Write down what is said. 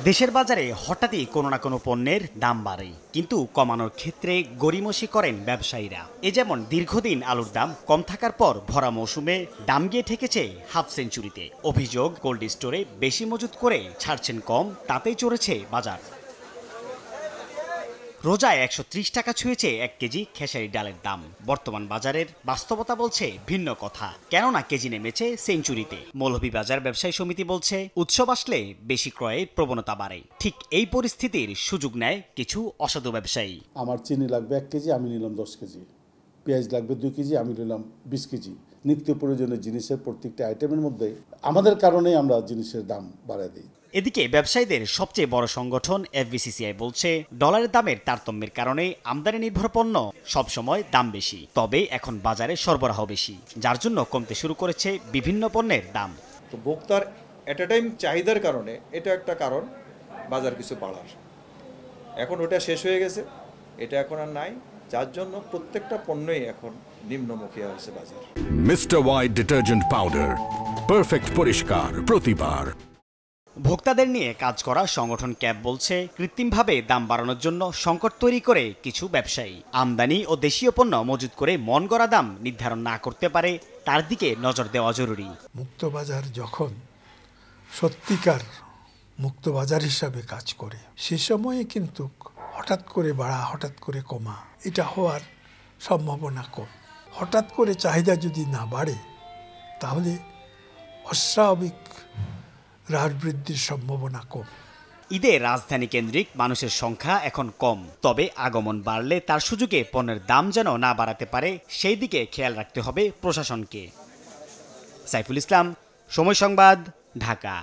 দেশের বাজারে হঠাৎই কোনো না কোনো পণ্যের দাম বাড়ে, কিন্তু কমানোর ক্ষেত্রে গড়িমসি করেন ব্যবসায়ীরা। এ যেমন দীর্ঘদিন আলুর দাম কম থাকার পর ভরা মৌসুমে দাম গিয়ে ঠেকেছে হাফ সেঞ্চুরিতে। অভিযোগ, কোল্ড স্টোরে বেশি মজুত করে ছাড়ছেন কম, তাতেই চড়েছে বাজার। রোজায় ১৩০ টাকা ছুঁয়েছে ১ কেজি খেসারি ডালের দাম। বর্তমান বাজারের বাস্তবতা বলছে ভিন্ন কথা, কেননা কেজি নেমেছে সেঞ্চুরিতে। মৌলভীবাজার ব্যবসায়ী সমিতি বলছে উৎসব আসলে বেশি ক্রয়ের প্রবণতা বাড়ে। ঠিক এই পরিস্থিতির সুযোগ নেয় কিছু অসাধু ব্যবসায়ী। আমার চিনি লাগবে ১ কেজি, আমি নিলাম ১০ কেজি। পেঁয়াজ লাগবে ২ কেজি, আমি নিলাম ২০ কেজি। নিত্য প্রয়োজনীয় জিনিসের প্রত্যেকটা আইটেমের মধ্যে আমাদের কারণেই আমরা জিনিসের দাম বাড়ায় দিই। এদিকে ব্যবসায়ীদের সবচেয়ে বড় সংগঠন এফবিসিসিআই বলছে ডলারের দামের তারতম্যের কারণে আমদানি নির্ভর পণ্য সবসময় দাম বেশি, তবে এখন বাজারে সরবরাহ বেশি, যার জন্য কমতে শুরু করেছে বিভিন্ন পণ্যের দাম। তো ভোক্তার এট এ টাইম চাহিদার কারণে এটা একটা কারণ বাজার কিছু বাড়ার। এখন ওটা শেষ হয়ে গেছে, এটা এখন আর নাই, যার জন্য প্রত্যেকটা পণ্যই এখন নিম্নমুখী হয়েছে বাজার। Mister white detergent powder, perfect পরিষ্কার প্রতিবার। ভোক্তাদের নিয়ে কাজ করা সংগঠন ক্যাব বলছে কৃত্রিমভাবে দাম বাড়ানোর জন্য সংকট তৈরি করে কিছু ব্যবসায়ী। আমদানি ও দেশীয় পণ্য মজুত করে মন গড়া দাম নির্ধারণ না করতে পারে, তার দিকে নজর দেওয়া জরুরি। মুক্তবাজার যখন সত্যিকার মুক্তবাজার হিসাবে কাজ করে, সে সময়ে কিন্তু হঠাৎ করে বাড়া, হঠাৎ করে কমা, এটা হওয়ার সম্ভাবনা কম। হঠাৎ করে চাহিদা যদি না বাড়ে, তাহলে অস্বাভাবিক হ্রাস বৃদ্ধির সম্ভাবনা কম। ঈদে রাজধানী কেন্দ্রিক মানুষের সংখ্যা এখন কম, তবে আগমন বাড়লে তার সুযোগে পণ্যের দাম যেন না বাড়াতে পারে, সেই দিকে খেয়াল রাখতে হবে প্রশাসনকে। সাইফুল ইসলাম, সময় সংবাদ, ঢাকা।